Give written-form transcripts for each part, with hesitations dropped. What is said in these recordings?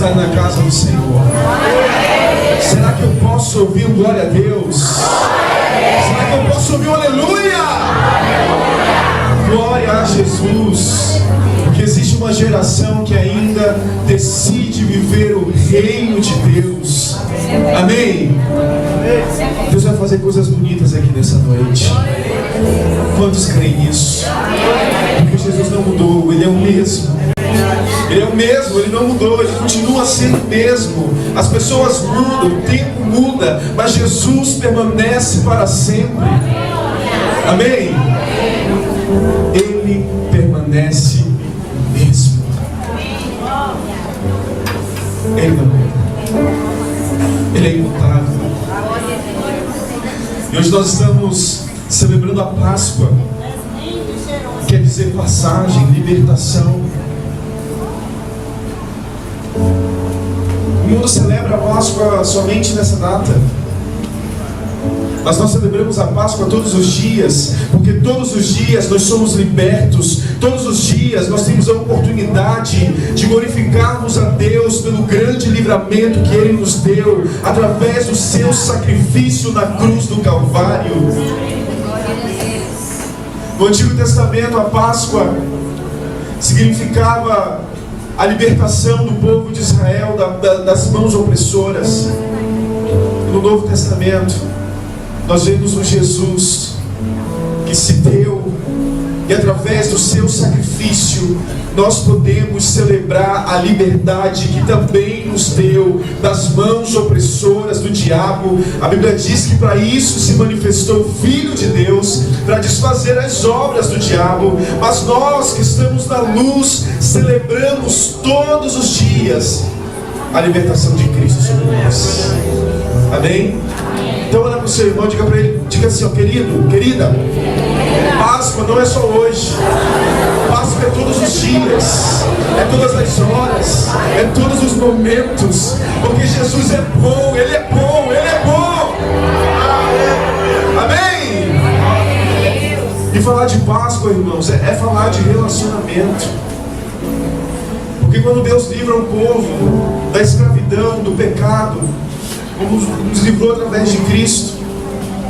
estar na casa do Senhor? Será que eu posso ouvir um glória a Deus? Será que eu posso ouvir um aleluia? Glória a Jesus. Porque existe uma geração que ainda decide viver o reino de Deus. Amém? Deus vai fazer coisas bonitas aqui nessa noite. Quantos creem nisso? Porque Jesus não mudou, Ele é o mesmo. Ele é o mesmo, Ele não mudou, Ele continua sendo o mesmo. As pessoas mudam, o tempo muda, mas Jesus permanece para sempre. Amém? Ele permanece mesmo. Ele não muda. Ele é imutável. E hoje nós estamos celebrando a Páscoa. Quer dizer passagem, libertação. O mundo celebra a Páscoa somente nessa data. Mas nós celebramos a Páscoa todos os dias, porque todos os dias nós somos libertos, todos os dias nós temos a oportunidade de glorificarmos a Deus pelo grande livramento que Ele nos deu, através do seu sacrifício na cruz do Calvário. No Antigo Testamento, a Páscoa significava a libertação do povo de Israel das mãos opressoras. No Novo Testamento, nós vemos um Jesus que se deu, e através do seu sacrifício nós podemos celebrar a liberdade que também nos deu das mãos opressoras do diabo. A Bíblia diz que para isso se manifestou o Filho de Deus, para desfazer as obras do diabo. Mas nós que estamos na luz celebramos todos os dias a libertação de Cristo sobre nós. Amém? Então olha para o seu irmão, diga para ele, diga assim, ó, querido, querida, Páscoa não é só hoje. Páscoa é todos os dias, é todas as horas, é todos os momentos, porque Jesus é bom, Ele é bom, Ele é bom. Amém? E falar de Páscoa, irmãos, é falar de relacionamento. Porque quando Deus livra o povo da escravidão, do pecado, como nos livrou através de Cristo,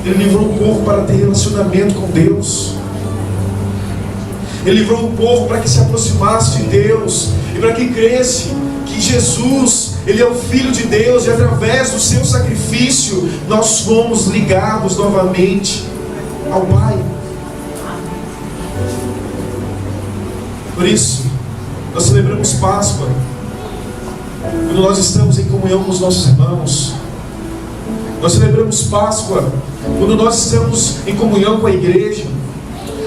Ele livrou o povo para ter relacionamento com Deus. Ele livrou o povo para que se aproximasse de Deus e para que cresce que Jesus, Ele é o Filho de Deus, e através do seu sacrifício nós fomos ligados novamente ao Pai. Por isso nós celebramos Páscoa quando nós estamos em comunhão com os nossos irmãos. Nós celebramos Páscoa quando nós estamos em comunhão com a igreja.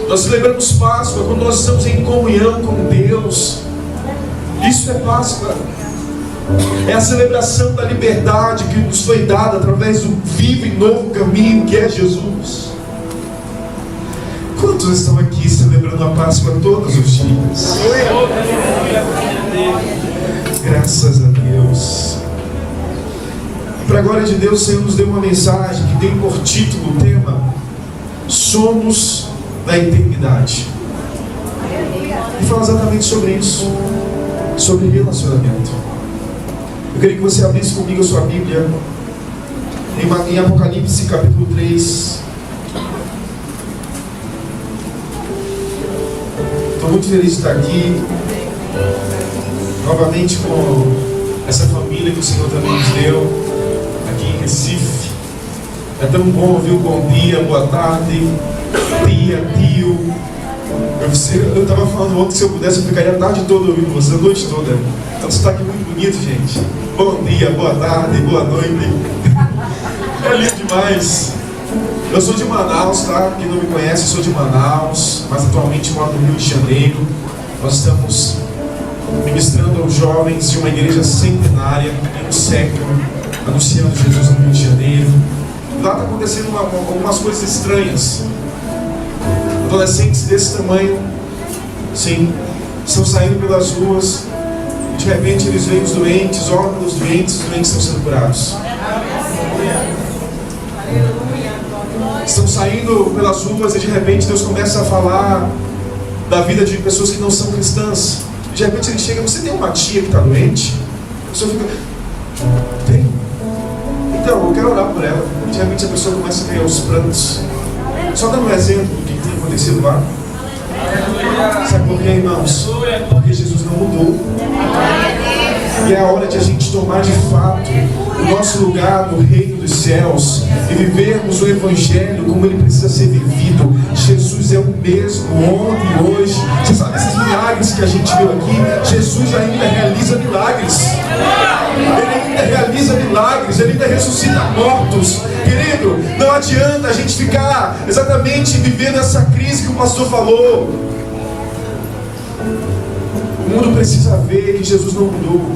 Nós celebramos Páscoa quando nós estamos em comunhão com Deus. Isso é Páscoa. É a celebração da liberdade que nos foi dada através do vivo e novo caminho que é Jesus. Quantos estão aqui celebrando a Páscoa todos os dias? Graças a Deus. Para a glória de Deus, o Senhor nos deu uma mensagem que tem por título o tema Somos da Eternidade. E fala exatamente sobre isso, sobre relacionamento. Eu queria que você abrisse comigo a sua Bíblia em Apocalipse capítulo 3. Estou muito feliz de estar aqui novamente com essa família que o Senhor também nos deu aqui em Recife. É tão bom ouvir o bom dia, boa tarde, tia, tio. Eu estava falando ontem que se eu pudesse eu ficaria a tarde toda ouvindo você, a noite toda. Então você está aqui muito bonito, gente. Bom dia, boa tarde, boa noite. É lindo demais. Eu sou de Manaus, tá? Quem não me conhece, eu sou de Manaus, mas atualmente moro no Rio de Janeiro. Nós estamos ministrando aos jovens de uma igreja centenária em um século, anunciando Jesus no Rio de Janeiro. Lá está acontecendo algumas coisas estranhas. Adolescentes desse tamanho, sim, estão saindo pelas ruas e de repente eles veem os doentes, oram os doentes estão sendo curados. Estão saindo pelas ruas e de repente Deus começa a falar da vida de pessoas que não são cristãs. De repente ele chega, você tem uma tia que está doente? A pessoa fica, tem. Então, eu quero orar por ela. E de repente a pessoa começa a ganhar os prantos. Só dando um exemplo do que tem acontecido lá. Sabe por quê, irmãos? Porque Jesus não mudou. E é a hora de a gente tomar de fato o nosso lugar no reino dos céus e vivermos o Evangelho como ele precisa ser vivido. Jesus é o mesmo ontem e hoje. Você sabe esses milagres que a gente viu aqui? Jesus ainda realiza milagres. Ele ainda realiza milagres, ele ainda ressuscita mortos. Querido, não adianta a gente ficar exatamente vivendo essa crise que o pastor falou. O mundo precisa ver que Jesus não mudou.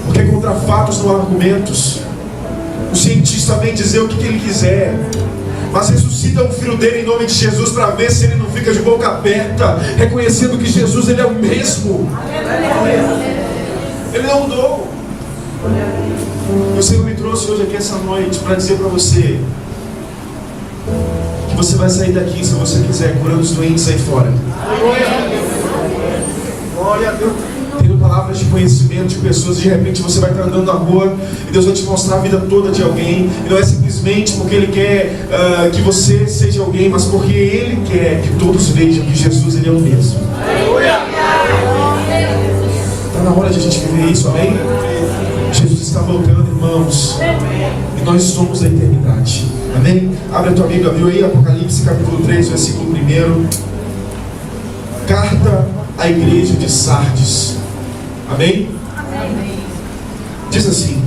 Porque contra fatos não há argumentos. O cientista vem dizer o que ele quiser, mas ressuscita o filho dele em nome de Jesus para ver se ele não fica de boca aberta, reconhecendo que Jesus ele é o mesmo. Ele não mudou. E o Senhor me trouxe hoje aqui essa noite para dizer para você que você vai sair daqui, se você quiser, curando os doentes aí fora. Glória a Deus. Tendo palavras de conhecimento de pessoas, de repente você vai estar andando na rua e Deus vai te mostrar a vida toda de alguém. E não é simplesmente porque Ele quer que você seja alguém, mas porque Ele quer que todos vejam que Jesus ele é o mesmo. Está na hora de a gente viver isso, amém? Jesus está voltando, irmãos, e nós somos a eternidade, amém? Abre a tua Bíblia, abriu aí, Apocalipse capítulo 3, versículo 1. Carta à igreja de Sardes, amém? Diz assim: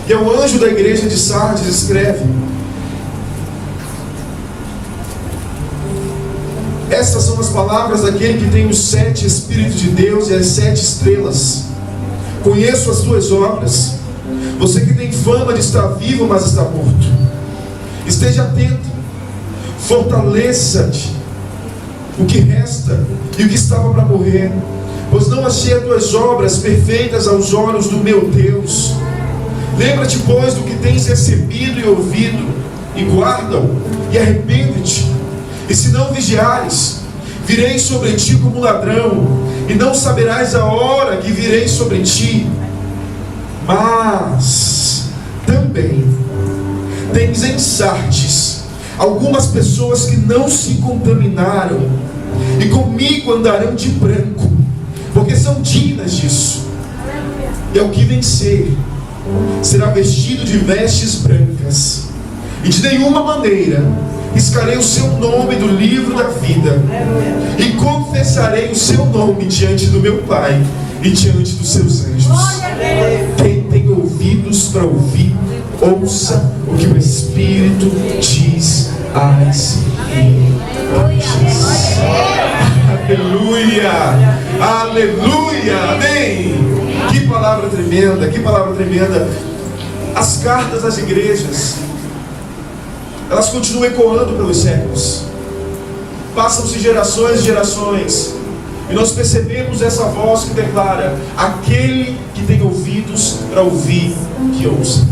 e ao anjo da igreja de Sardes escreve: estas são as palavras daquele que tem os 7 Espíritos de Deus e as 7 estrelas. Conheço as tuas obras, você que tem fama de estar vivo, mas está morto. Esteja atento, fortaleça-te o que resta e o que estava para morrer, pois não achei as tuas obras perfeitas aos olhos do meu Deus. Lembra-te, pois, do que tens recebido e ouvido, e guarda-o, e arrepende-te. E se não vigiares, virei sobre ti como ladrão, e não saberás a hora que virei sobre ti. Mas também tens em Sardes algumas pessoas que não se contaminaram, e comigo andarão de branco, porque são dignas disso. E ao que vencer, será vestido de vestes brancas, e de nenhuma maneira riscarei o seu nome do livro da vida, e confessarei o seu nome diante do meu Pai e diante dos seus anjos. Quem tem ouvidos para ouvir, ouça o que o Espírito diz às igrejas. Aleluia, aleluia, amém. Que palavra tremenda, que palavra tremenda. As cartas às igrejas, elas continuam ecoando pelos séculos. Passam-se gerações e gerações, e nós percebemos essa voz que declara: aquele que tem ouvidos para ouvir, que ouça.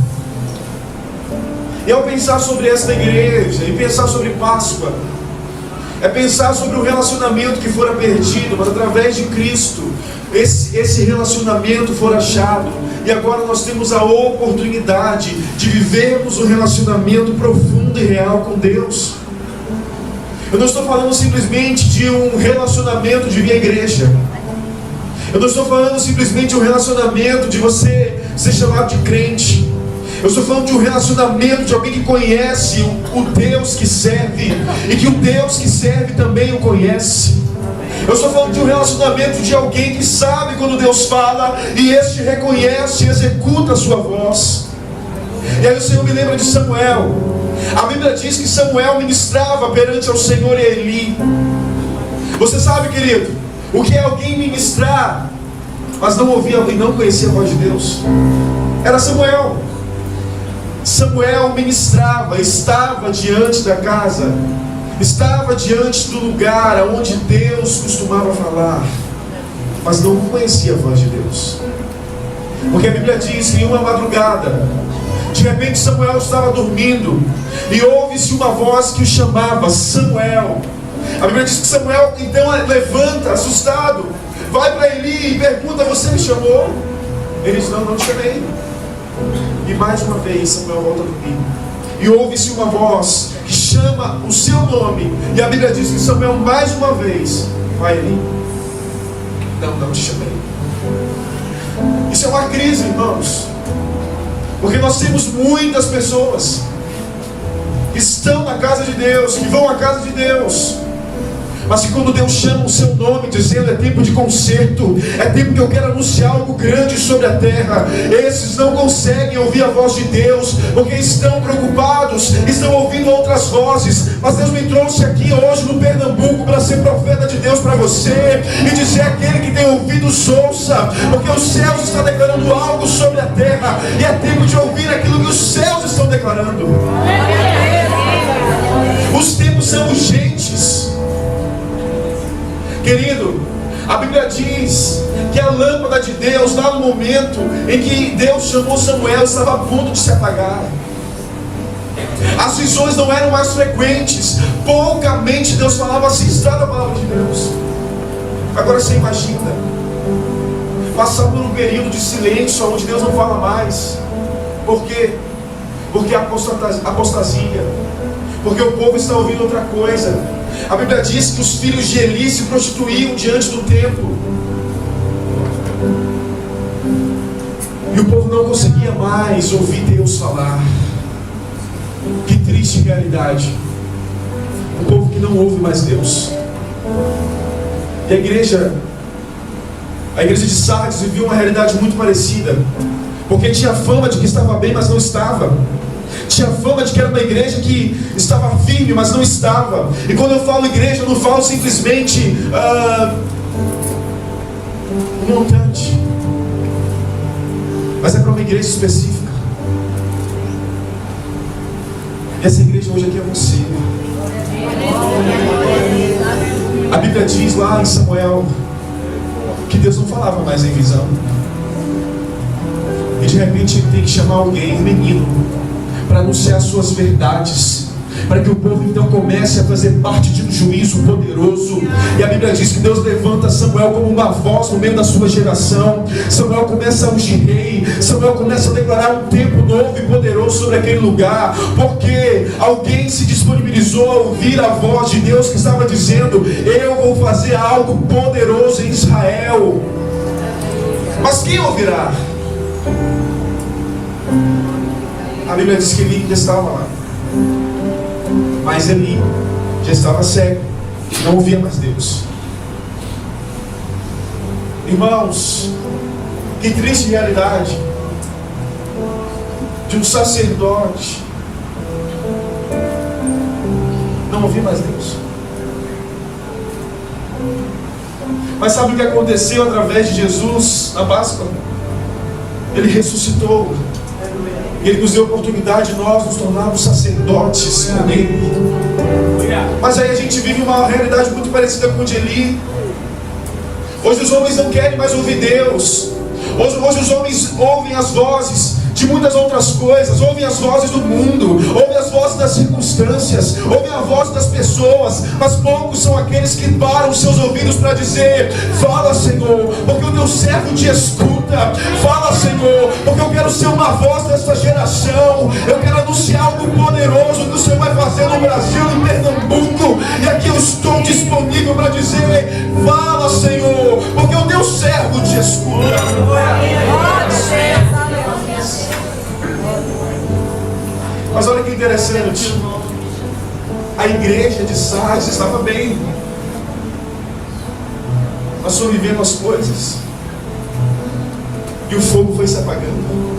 E ao pensar sobre esta igreja, e pensar sobre Páscoa, é pensar sobre o relacionamento que fora perdido, mas através de Cristo, esse relacionamento for achado. E agora nós temos a oportunidade de vivermos um relacionamento profundo e real com Deus. Eu não estou falando simplesmente de um relacionamento de vir à igreja. Eu não estou falando simplesmente de um relacionamento de você ser chamado de crente. Eu estou falando de um relacionamento de alguém que conhece o Deus que serve, e que o Deus que serve também o conhece. Eu estou falando de um relacionamento de alguém que sabe quando Deus fala, e este reconhece e executa a sua voz. E aí o Senhor me lembra de Samuel. A Bíblia diz que Samuel ministrava perante ao Senhor e Eli. Você sabe, querido, o que é alguém ministrar, mas não ouvia e não conhecia a voz de Deus? Era Samuel. Samuel ministrava, estava diante da casa, estava diante do lugar onde Deus costumava falar, mas não conhecia a voz de Deus. Porque a Bíblia diz que em uma madrugada, de repente Samuel estava dormindo, e ouve-se uma voz que o chamava: Samuel. A Bíblia diz que Samuel então levanta, assustado, vai para Eli e pergunta: você me chamou? Ele diz: não, não te chamei. E mais uma vez Samuel volta a dormir. E ouve-se uma voz que chama o seu nome. E a Bíblia diz que Samuel mais uma vez vai ali: não, não te chamei. Isso é uma crise, irmãos, porque nós temos muitas pessoas que estão na casa de Deus, que vão à casa de Deus, mas que quando Deus chama o seu nome, dizendo: é tempo de conserto, é tempo que eu quero anunciar algo grande sobre a terra, esses não conseguem ouvir a voz de Deus, porque estão preocupados, estão ouvindo outras vozes. Mas Deus me trouxe aqui hoje no Pernambuco para ser profeta de Deus para você, e dizer: aquele que tem ouvidos ouça, porque os céus estão declarando algo sobre a terra, e é tempo de ouvir aquilo que os céus estão declarando. Os tempos são urgentes. Querido, a Bíblia diz que a lâmpada de Deus, lá no momento em que Deus chamou Samuel, estava a ponto de se apagar. As visões não eram mais frequentes. Poucamente Deus falava assim, estrada a palavra de Deus. Agora você imagina passar por um período de silêncio, onde Deus não fala mais. Por quê? Porque a apostasia, porque o povo está ouvindo outra coisa. A Bíblia diz que os filhos de Eli se prostituíam diante do templo, e o povo não conseguia mais ouvir Deus falar. Que triste realidade. Um povo que não ouve mais Deus. E a igreja de Sardes vivia uma realidade muito parecida, porque tinha fama de que estava bem, mas não estava. Tinha fama de que era uma igreja que estava firme, mas não estava. E quando eu falo igreja, eu não falo simplesmente um montante, mas é para uma igreja específica. E essa igreja hoje aqui é você. A Bíblia diz lá em Samuel que Deus não falava mais em visão, e de repente ele tem que chamar alguém, um menino, para anunciar suas verdades, para que o povo então comece a fazer parte de um juízo poderoso. E a Bíblia diz que Deus levanta Samuel como uma voz no meio da sua geração. Samuel começa a ungir rei, Samuel começa a declarar um tempo novo e poderoso sobre aquele lugar, porque alguém se disponibilizou a ouvir a voz de Deus que estava dizendo: eu vou fazer algo poderoso em Israel. Mas quem ouvirá? A Bíblia diz que Eli já estava lá, mas Eli já estava cego, não ouvia mais Deus. Irmãos, que triste realidade de um sacerdote não ouvir mais Deus. Mas sabe o que aconteceu através de Jesus na Páscoa? Ele ressuscitou. Ele nos deu a oportunidade de nós nos tornarmos sacerdotes com Ele. Mas aí a gente vive uma realidade muito parecida com a de Eli. Hoje os homens não querem mais ouvir Deus. Hoje os homens ouvem as vozes de muitas outras coisas, ouvem as vozes do mundo, ouvem as vozes das circunstâncias, ouvem a voz das pessoas, mas poucos são aqueles que param os seus ouvidos para dizer: fala, Senhor, porque o teu servo te escuta. Fala, Senhor, porque eu quero ser uma voz dessa geração. Eu quero anunciar algo poderoso que o Senhor vai fazer no Brasil, em Pernambuco, e aqui eu estou disponível para dizer: fala, Senhor, porque o teu servo te escuta. Mas olha que interessante, a igreja de Sardes estava bem, mas só vivendo as coisas, e o fogo foi se apagando,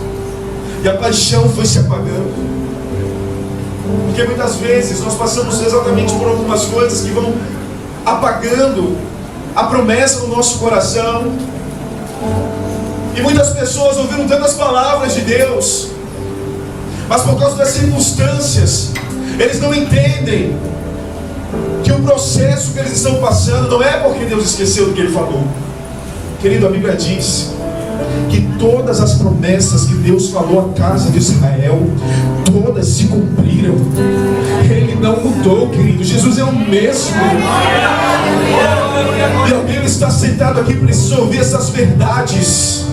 e a paixão foi se apagando, porque muitas vezes nós passamos exatamente por algumas coisas que vão apagando a promessa no nosso coração. E muitas pessoas ouviram tantas palavras de Deus, mas por causa das circunstâncias, eles não entendem que o processo que eles estão passando não é porque Deus esqueceu do que Ele falou. Querido, a Bíblia diz que todas as promessas que Deus falou à casa de Israel, todas se cumpriram. Ele não mudou, querido. Jesus é o mesmo. E alguém está sentado aqui para ouvir essas verdades.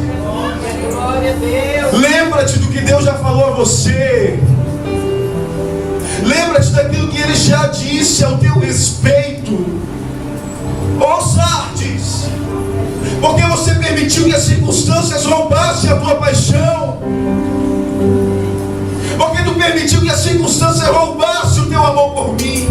Lembra-te do que Deus já falou a você. Lembra-te daquilo que Ele já disse ao teu respeito. Ó Sardes, porque você permitiu que as circunstâncias roubassem a tua paixão? Porque tu permitiu que as circunstâncias roubassem o teu amor por mim?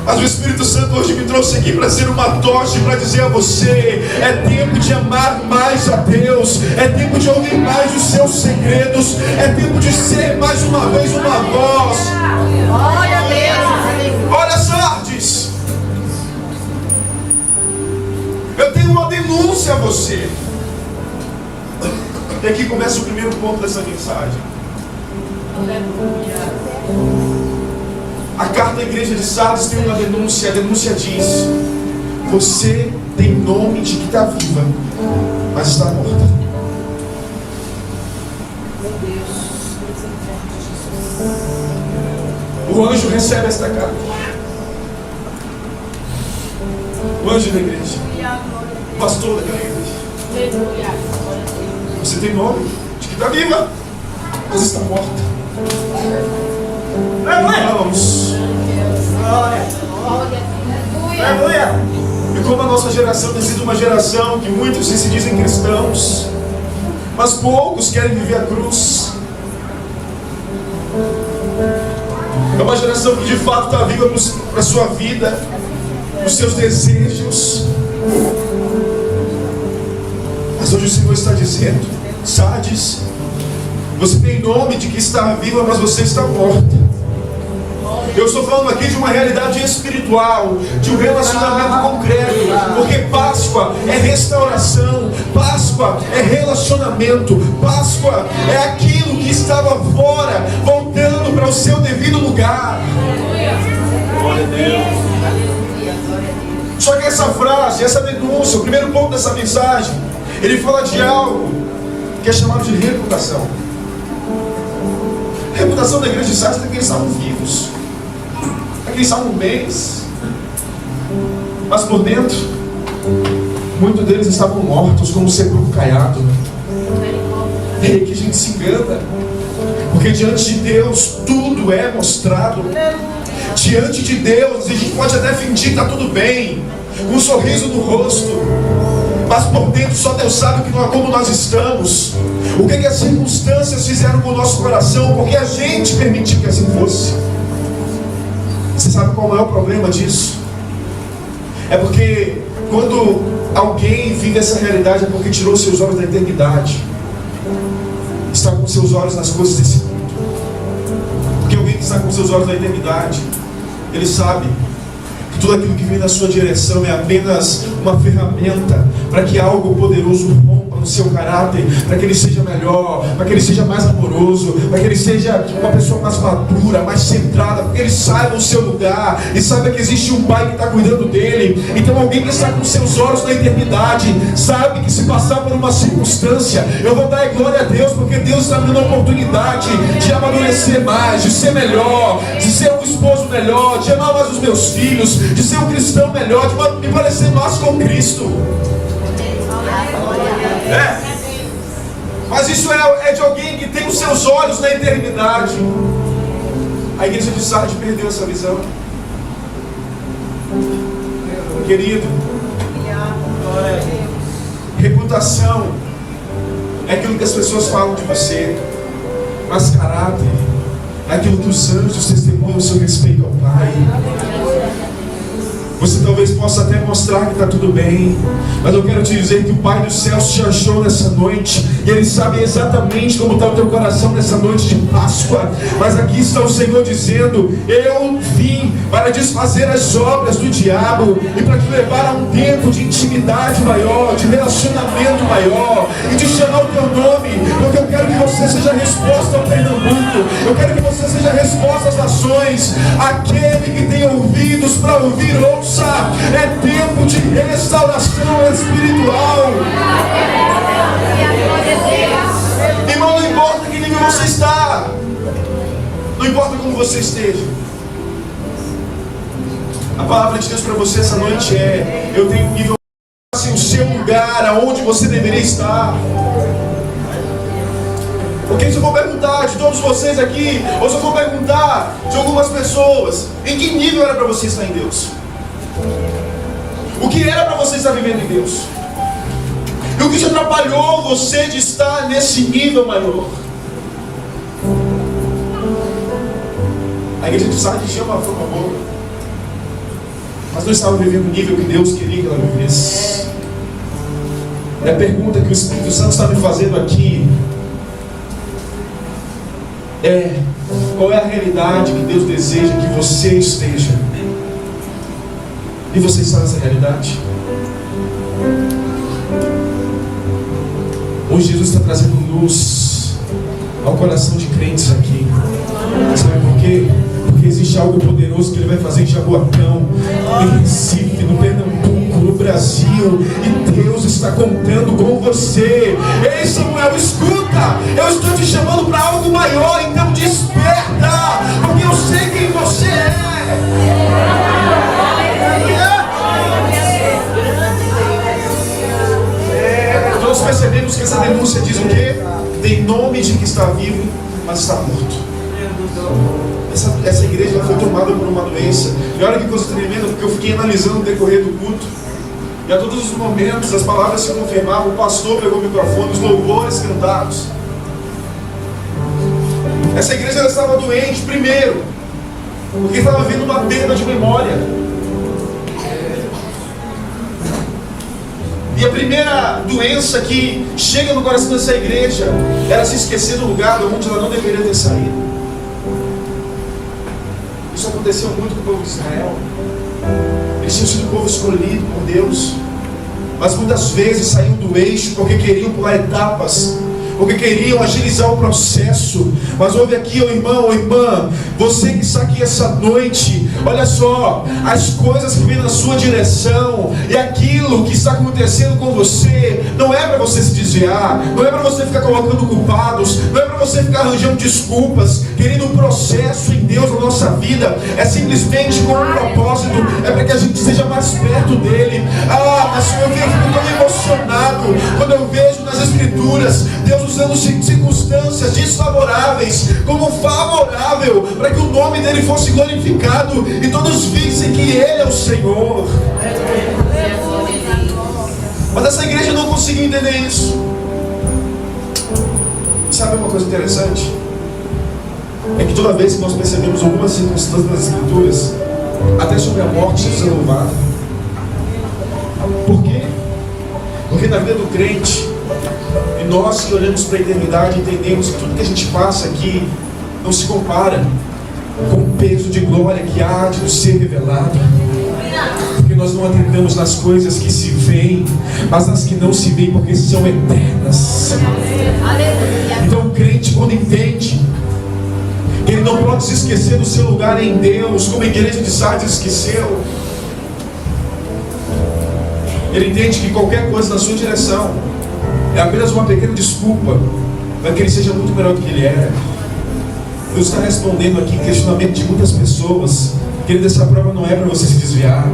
Mas o Espírito Santo hoje me trouxe aqui para ser uma tocha, para dizer a você: é tempo de amar mais a Deus, é tempo de ouvir mais os seus segredos, é tempo de ser mais uma vez uma voz. Glória a Deus. Olha, Sardes, eu tenho uma denúncia a você. E aqui começa o primeiro ponto dessa mensagem. A carta à igreja de Sardes tem uma denúncia. A denúncia diz: você tem nome de que está viva, mas está morta. O anjo recebe esta carta. O anjo da igreja, o pastor daquela igreja. Você tem nome de que está viva, mas está morta. Irmãos, e como a nossa geração tem sido uma geração que muitos se dizem cristãos, mas poucos querem viver a cruz. É uma geração que de fato está viva para a sua vida, para os seus desejos. Mas hoje o Senhor está dizendo: Sardes, você tem nome de que está viva, mas você está morta. Eu estou falando aqui de uma realidade espiritual, de um relacionamento concreto, porque Páscoa é restauração, Páscoa é relacionamento, Páscoa é aquilo que estava fora, voltando para o seu devido lugar. Glória a Deus. Só que essa frase, essa denúncia, o primeiro ponto dessa mensagem, ele fala de algo que é chamado de reputação. A reputação da igreja de Sardes é que eles estavam vivos, é que eles estavam bens, mas por dentro muitos deles estavam mortos como sepulcro caiado. É aí que a gente se engana, porque diante de Deus tudo é mostrado. Diante de Deus a gente pode até fingir que está tudo bem, com um sorriso no rosto, mas por dentro só Deus sabe como nós estamos. O que as circunstâncias fizeram com o nosso coração, porque a gente permitiu que assim fosse. Você sabe qual é o problema disso? É porque quando alguém vive essa realidade, é porque tirou seus olhos da eternidade, está com seus olhos nas coisas desse mundo. Porque alguém que está com seus olhos na eternidade, ele sabe que tudo aquilo que vem na sua direção é apenas uma ferramenta para que algo poderoso rompa no seu caráter, para que ele seja melhor, para que ele seja mais amoroso, para que ele seja uma pessoa mais madura, mais centrada, porque ele saiba o seu lugar e saiba que existe um Pai que está cuidando dele. Então alguém que está com seus olhos na eternidade sabe que se passar por uma circunstância, eu vou dar glória a Deus, porque Deus está me dando a oportunidade de amadurecer mais, de ser melhor, de ser um esposo melhor, de amar mais os meus filhos, de ser um cristão melhor, de me parecer mais com Cristo. Mas isso é de alguém que tem os seus olhos na eternidade. A igreja de Sardes perdeu essa visão. Querido, reputação é aquilo que as pessoas falam de você, mas caráter é aquilo que os anjos testemunham o seu respeito ao Pai. Você talvez possa até mostrar que está tudo bem, mas eu quero te dizer que o Pai dos céus te achou nessa noite, e Ele sabe exatamente como está o teu coração nessa noite de Páscoa. Mas aqui está o Senhor dizendo: eu vim para desfazer as obras do diabo e para te levar a um tempo de intimidade maior, de relacionamento maior, e de chamar o teu nome, porque eu quero que você seja resposta ao Pernambuco, eu quero que você seja resposta às nações. Aquele que tem ouvidos para ouvir, ouça. É tempo de restauração espiritual. Irmão, não importa que nível você está, Não importa como você esteja. A palavra de Deus para você essa noite é: eu tenho um nível assim, o seu lugar, aonde você deveria estar. Porque se eu for perguntar de todos vocês aqui, ou se eu for perguntar de algumas pessoas, em que nível era para você estar em Deus? O que era para você estar vivendo em Deus? E o que te atrapalhou você de estar nesse nível maior? A igreja de Sardes tinha uma forma boa, mas não estava vivendo o nível que Deus queria que ela vivesse. E a pergunta que o Espírito Santo está me fazendo aqui é: qual é a realidade que Deus deseja que você esteja? E você está nessa realidade? Hoje Jesus está trazendo luz ao coração de crentes aqui. Sabe por quê? Porque existe algo poderoso que Ele vai fazer em Jaboatão, em Recife, no Pernambuco, no Brasil. E Deus está contando com você. Ei, Samuel, escuta! Eu estou te chamando para algo maior, então desperta! Porque eu sei quem você é. Nós percebemos que essa denúncia diz o quê? Tem nome de que está vivo, mas está morto. Essa igreja foi tomada por uma doença. E olha que coisa tremenda, porque eu fiquei analisando o decorrer do culto. E a todos os momentos as palavras se confirmavam. O pastor pegou o microfone, os louvores cantados. Essa igreja ela estava doente, primeiro, porque estava vindo uma perda de memória. E a primeira doença que chega no coração dessa igreja era se esquecer do lugar onde ela não deveria ter saído. Isso aconteceu muito com o povo de Israel. Eles tinham sido um povo escolhido por Deus, mas muitas vezes saíam do eixo porque queriam pular etapas, porque queriam agilizar o processo. Mas ouve aqui, ó irmão, ó irmã, você que está aqui essa noite, olha só, as coisas que vêm na sua direção e aquilo que está acontecendo com você, não é para você se desviar, não é para você ficar colocando culpados, não é para você ficar arranjando desculpas. Querido, o processo em Deus na nossa vida é simplesmente com um propósito, é para que a gente seja mais perto dele. Mas eu fico tão emocionado quando eu vejo nas Escrituras Deus usando circunstâncias desfavoráveis como favorável, para que o nome dele fosse glorificado e todos vissem que ele é o Senhor. Mas essa igreja não conseguiu entender isso. Sabe uma coisa interessante? É que toda vez que nós percebemos algumas circunstâncias nas Escrituras, até sobre a morte, Jesus é louvado. Por quê? Porque na vida do crente, e nós que olhamos para a eternidade, entendemos que tudo que a gente passa aqui não se compara com o peso de glória que há de nos ser revelado. Porque nós não atentamos nas coisas que se veem, mas nas que não se veem, porque são eternas. Então o crente, quando entende que ele não pode se esquecer do seu lugar em Deus, como a igreja de Sardes esqueceu, ele entende que qualquer coisa na sua direção é apenas uma pequena desculpa para que ele seja muito melhor do que ele era. Deus está respondendo aqui questionamento de muitas pessoas. Querido, essa prova não é para você se desviar.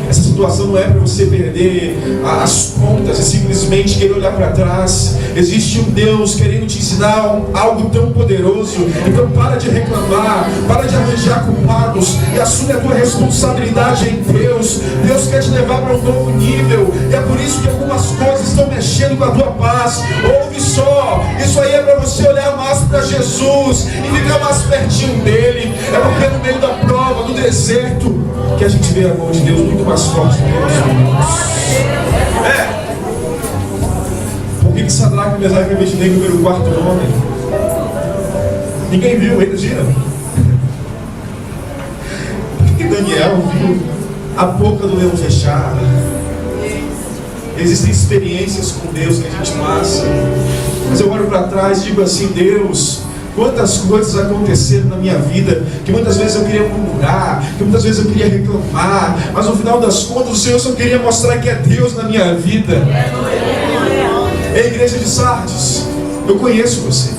Essa situação não é para você perder as contas e simplesmente querer olhar para trás. Existe um Deus querendo te ensinar algo tão poderoso. Então para de reclamar, para de arranjar culpados e assume a tua responsabilidade em Deus. Deus quer te levar para um novo nível, e é por isso que algumas coisas estão mexendo com a tua paz. Ouve só, isso aí é para você olhar mais para Jesus e ficar mais pertinho dele. É porque no meio da prova, do deserto, que a gente vê a mão de Deus muito mais forte do que nós, irmãos. Por que Sadraque, Mesaque e Abednego viram o quarto homem? Ninguém viu, eles viram. Por que Daniel viu a boca do leão fechada? Existem experiências com Deus que a gente passa, mas eu olho para trás e digo assim: Deus, quantas coisas aconteceram na minha vida, que muitas vezes eu queria murmurar, que muitas vezes eu queria reclamar, mas no final das contas o Senhor só queria mostrar que é Deus na minha vida. Ei, igreja de Sardes, eu conheço você.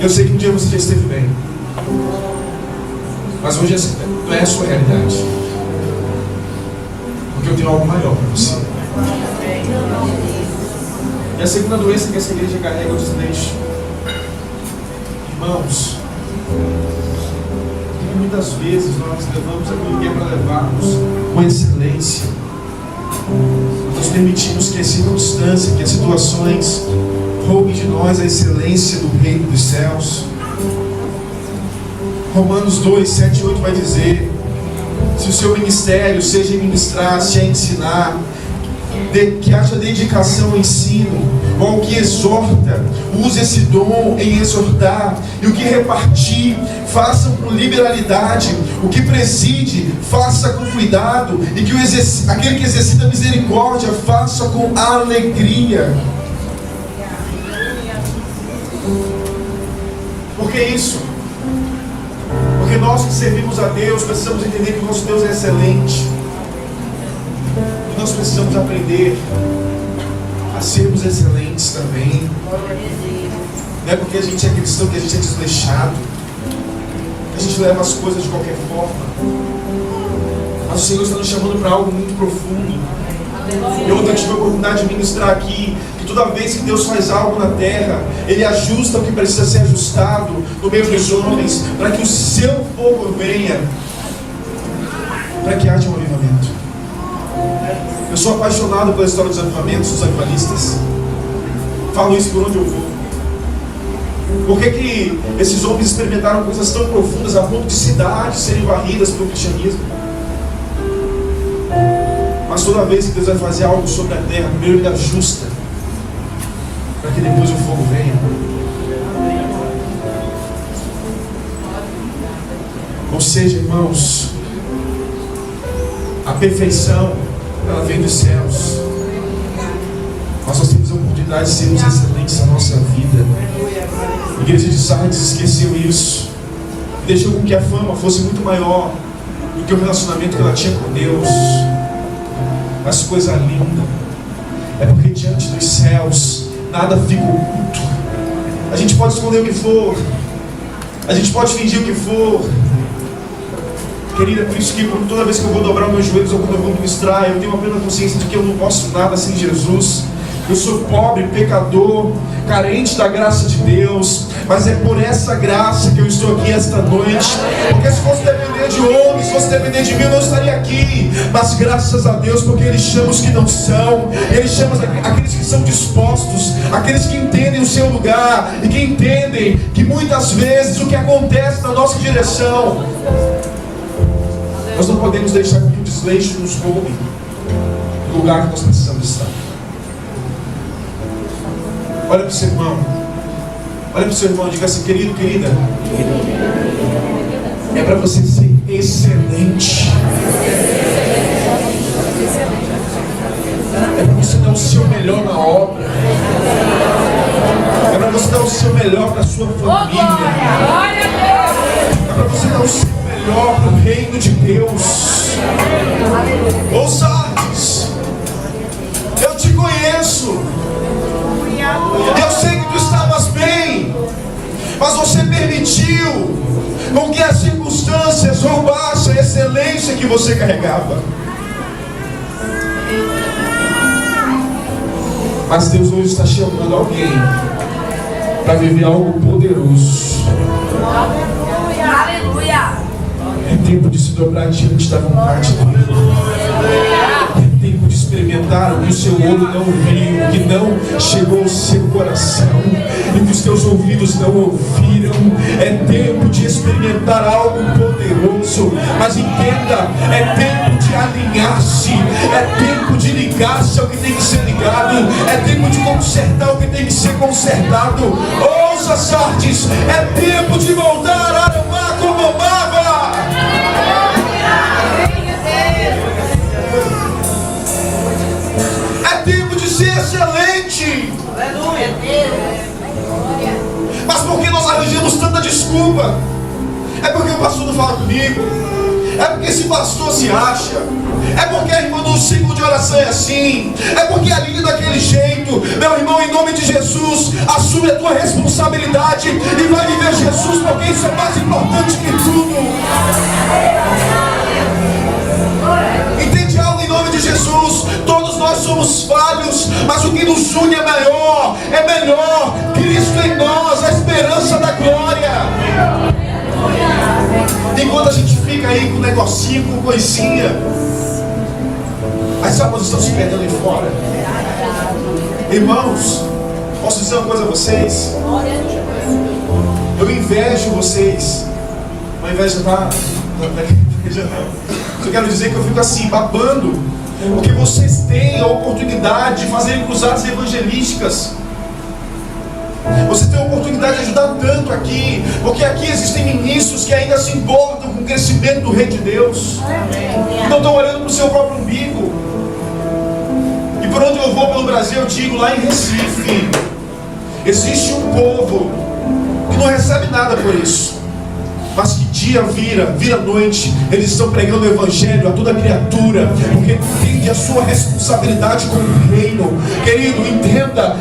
Eu sei que um dia você já esteve bem, mas hoje não é a sua realidade, porque eu tenho algo maior para você. E a segunda doença que essa igreja carrega é o desleixo. Irmãos, muitas vezes nós levamos aquilo que é para levarmos com excelência. Nós permitimos que as circunstâncias, que as situações roubem de nós a excelência do reino dos céus. Romanos 2, 7 e 8 vai dizer: se o seu ministério seja ministrar, se é ensinar, que haja dedicação ao ensino, ou ao que exorta, use esse dom em exortar, e o que repartir, façam com liberalidade, o que preside, faça com cuidado, e que aquele que exercita misericórdia, faça com alegria. Por que isso? Porque nós que servimos a Deus, precisamos entender que o nosso Deus é excelente. Nós precisamos aprender a sermos excelentes também. Não é porque a gente é cristão que a gente é desleixado, que a gente leva as coisas de qualquer forma. Mas o Senhor está nos chamando para algo muito profundo. Eu ontem tive a oportunidade de ministrar aqui que toda vez que Deus faz algo na terra, Ele ajusta o que precisa ser ajustado no meio dos homens, para que o seu povo venha, para que haja um avivamento. Eu sou apaixonado pela história dos avivamentos, dos avivalistas. Falo isso por onde eu vou. Por que esses homens experimentaram coisas tão profundas a ponto de cidades serem varridas pelo cristianismo? Mas toda vez que Deus vai fazer algo sobre a terra, primeiro Ele ajusta, para que depois o fogo venha. Ou seja, irmãos, a perfeição, ela vem dos céus. Nós temos a oportunidade de sermos excelentes na nossa vida. A igreja de Sardes esqueceu isso, deixou com que a fama fosse muito maior do que o relacionamento que ela tinha com Deus. Mas coisa linda é porque diante dos céus nada fica oculto. A gente pode esconder o que for, a gente pode fingir o que for. Querida, por isso que toda vez que eu vou dobrar meus joelhos ou quando eu vou ministrar, eu tenho uma plena consciência de que eu não posso nada sem Jesus. Eu sou pobre, pecador, carente da graça de Deus, mas é por essa graça que eu estou aqui esta noite. Porque se fosse depender de homens, se fosse depender de mim, eu não estaria aqui. Mas graças a Deus, porque Ele chama os que não são, Ele chama aqueles que são dispostos, aqueles que entendem o seu lugar e que entendem que muitas vezes o que acontece na nossa direção, nós não podemos deixar que o desleixo nos roube do lugar que nós precisamos estar. Olha para o seu irmão. Olha para o seu irmão e diga assim: querido, querida, é para você ser excelente. É para você dar o seu melhor na obra. É para você dar o seu melhor para a sua família. É para você dar o seu melhor para o reino de Deus. Ô Sardes, eu te conheço. Eu sei que tu estavas bem, mas você permitiu com que as circunstâncias roubassem a excelência que você carregava. Mas Deus hoje está chamando alguém para viver algo poderoso. Aleluia! É tempo de se dobrar diante da vontade dele. É tempo de experimentar o que o seu olho não viu, que não chegou ao seu coração e que os teus ouvidos não ouviram. É tempo de experimentar algo poderoso. Mas entenda, é tempo de alinhar-se, é tempo de ligar-se ao que tem que ser ligado, é tempo de consertar o que tem que ser consertado. Ouça, Sardes, é tempo de voltar a amar como amava. É tempo de ser excelente. Mas por que nós arranjamos tanta desculpa? É porque o pastor não fala comigo, é porque esse pastor se acha, é porque a irmã do ciclo de oração é assim, é porque a Aline daquele jeito. Meu irmão, em nome de Jesus, assume a tua responsabilidade e vai viver Jesus, porque isso é mais importante que tudo. Entende algo em nome de Jesus? Todos nós somos falhos, mas o que nos une é maior, é melhor. Cristo em nós, a esperança da glória. Enquanto a gente fica aí com um negocinho, com coisinha, as almas estão se perdendo aí fora. Irmãos, posso dizer uma coisa a vocês? Eu invejo vocês. Uma inveja da igreja não. Eu quero dizer que eu fico assim, babando, porque vocês têm a oportunidade de fazerem cruzadas evangelísticas. Você tem a oportunidade de ajudar tanto aqui, porque aqui existem ministros que ainda se importam com o crescimento do Reino de Deus. Não estão olhando para o seu próprio umbigo. E por onde eu vou pelo Brasil, eu digo, lá em Recife, existe um povo que não recebe nada por isso, mas que dia vira noite, eles estão pregando o Evangelho a toda criatura, porque entende a sua responsabilidade com o reino. Querido, entenda,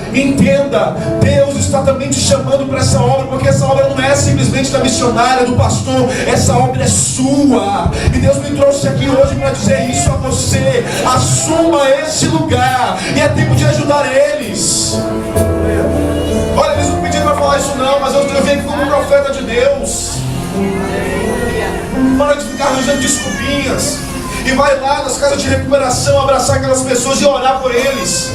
Deus está também te chamando para essa obra, porque essa obra não é simplesmente da missionária, do pastor, essa obra é sua, e Deus me trouxe aqui hoje para dizer isso a você. Assuma esse lugar, e é tempo de ajudar eles. Olha, eles não pediram para falar isso não, mas eu vim aqui como um profeta de Deus. Para de ficar arranjando desculpinhas, e vai lá nas casas de recuperação abraçar aquelas pessoas e orar por eles.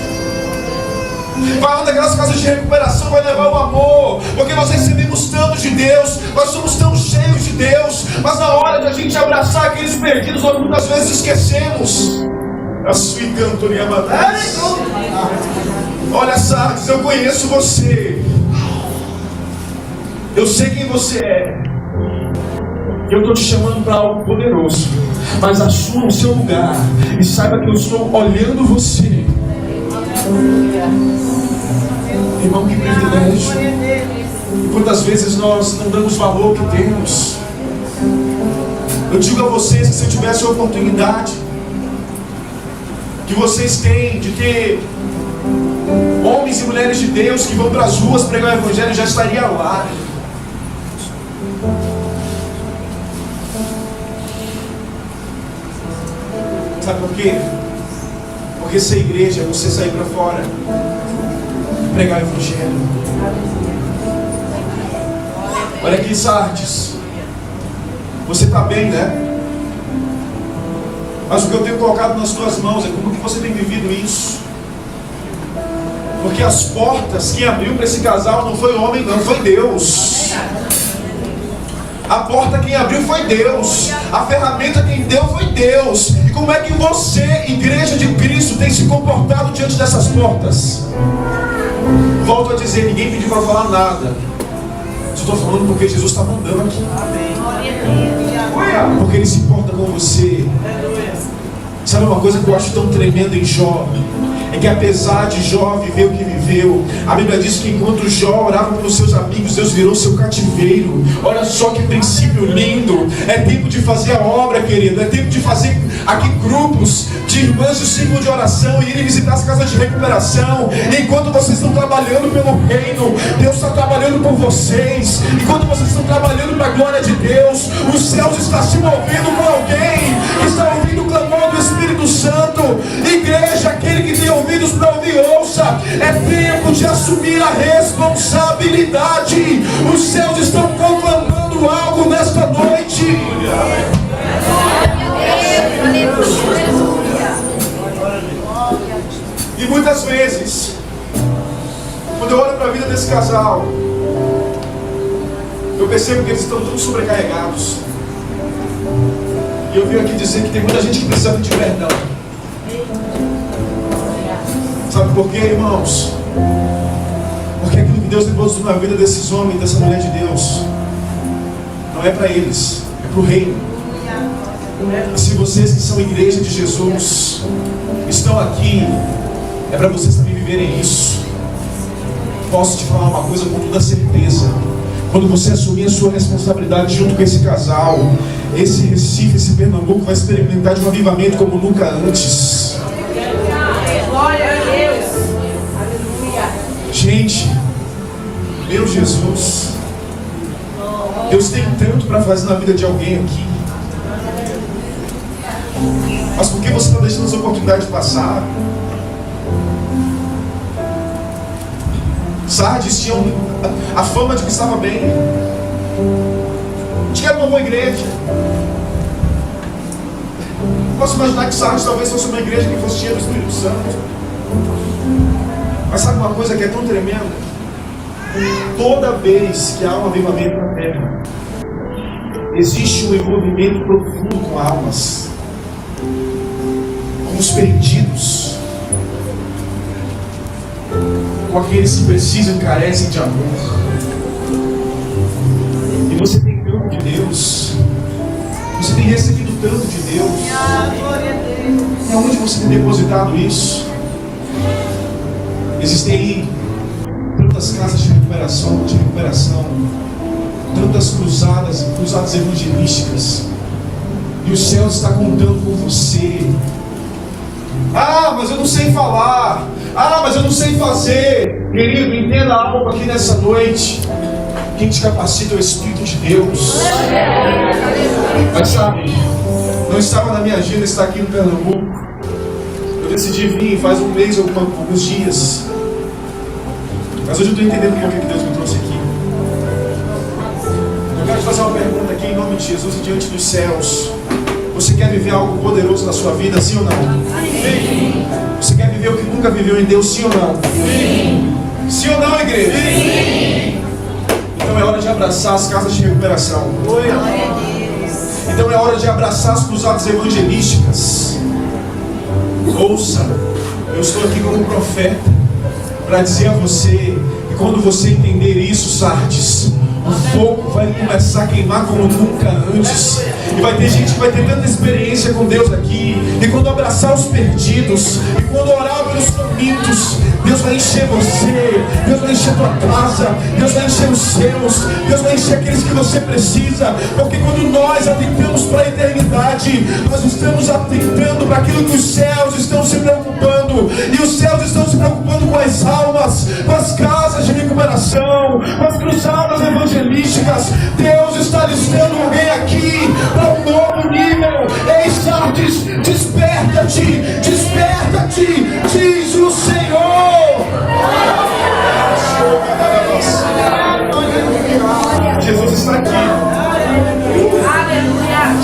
Vai lá naquelas casas de recuperação, vai levar o amor, porque nós recebemos tanto de Deus, nós somos tão cheios de Deus, mas na hora de a gente abraçar aqueles perdidos, nós muitas vezes esquecemos. A sua cantoria amada. Olha, Sardes, eu conheço você, eu sei quem você é. Eu estou te chamando para algo poderoso, mas assuma o seu lugar e saiba que eu estou olhando você. Irmão, que privilégio. E quantas vezes nós não damos valor que temos. Eu digo a vocês que se eu tivesse a oportunidade que vocês têm de ter homens e mulheres de Deus que vão para as ruas pregar o Evangelho, já estaria lá. Sabe por quê? Porque ser igreja é você sair para fora e pregar o Evangelho. Olha aqui, Sardes, você está bem, né? Mas o que eu tenho colocado nas tuas mãos é como que você tem vivido isso. Porque as portas, quem abriu para esse casal não foi homem, não, foi Deus. A porta quem abriu foi Deus. A ferramenta quem deu foi Deus. E como é que você, igreja de Cristo, tem se comportado diante dessas portas? Volto a dizer, ninguém pediu para falar nada. Estou falando porque Jesus está mandando aqui. Porque Ele se importa com você. Sabe uma coisa que eu acho tão tremenda em Jó? É que apesar de Jó viver o que viveu, a Bíblia diz que enquanto Jó orava pelos seus amigos, Deus virou seu cativeiro. Olha só que princípio lindo. É tempo de fazer a obra, querido. É tempo de fazer aqui grupos de irmãs de círculo de oração e irem visitar as casas de recuperação. E enquanto vocês estão trabalhando pelo reino, Deus está trabalhando por vocês. Enquanto vocês estão trabalhando para a glória de Deus, os céus estão se movendo com alguém que está ouvindo o clamor do Espírito Santo. Igreja, aquele que tem ouvidos para ouvir, ouça. É tempo de assumir a responsabilidade. Os céus estão conclamando algo nesta noite. E muitas vezes, quando eu olho para a vida desse casal, eu percebo que eles estão tão sobrecarregados. E eu vim aqui dizer que tem muita gente que precisa de perdão. Sabe por quê, irmãos? Porque aquilo que Deus depositou na vida desses homens, dessa mulher de Deus, não é para eles, é para o reino. E se vocês que são igreja de Jesus estão aqui, é para vocês também viverem isso. Posso te falar uma coisa com toda certeza: quando você assumir a sua responsabilidade junto com esse casal, esse Recife, esse Pernambuco vai experimentar de um avivamento como nunca antes. Glória a Deus. Gente, meu Jesus, Deus tem tanto para fazer na vida de alguém aqui. Mas por que você está deixando essa oportunidade passar? Sardes tinha a fama de que estava bem, de que era uma boa igreja. Posso imaginar que Sardes talvez fosse uma igreja que fosse cheia do Espírito Santo. Mas sabe uma coisa que é tão tremenda? Toda vez que há um avivamento na terra, existe um envolvimento profundo com almas, com os perdidos, com aqueles que precisam e carecem de amor. E você tem tanto de Deus, você tem recebido tanto de Deus. E aonde você tem depositado isso? Existem aí tantas casas de recuperação, tantas cruzadas evangelísticas, e o céu está contando com você. Ah, mas eu não sei falar. Ah, mas eu não sei fazer. Querido, entenda algo aqui nessa noite. Quem te capacita é o Espírito de Deus. Mas sabe, não estava na minha agenda estar aqui no Pernambuco. Eu decidi vir faz um mês ou alguns dias. Mas hoje eu estou entendendo por que Deus me trouxe aqui. Eu quero te fazer uma pergunta aqui em nome de Jesus e diante dos céus. Você quer viver algo poderoso na sua vida, sim ou não? Sim. Você quer viver o que nunca viveu em Deus, sim ou não? Sim. Sim ou não, igreja? Sim. Então é hora de abraçar as casas de recuperação. Então é hora de abraçar as cruzadas evangelísticas. Ouça, eu estou aqui como profeta para dizer a você que quando você entender isso, Sardes, o fogo vai começar a queimar como nunca antes. E vai ter gente que vai ter tanta experiência com Deus aqui. E quando abraçar os perdidos, e quando orar pelos famintos, Deus vai encher você, Deus vai encher tua casa, Deus vai encher os seus, Deus vai encher aqueles que você precisa. Porque quando nós atentamos para a eternidade, nós estamos atentando para aquilo que os céus estão se preocupando. E os céus estão se preocupando com as almas, com as casas de recuperação, com as cruzadas evangelísticas. Deus está listando alguém aqui para um novo nível. Ei, Sardes, desperta-te, desperta-te, diz o Senhor. Jesus está aqui.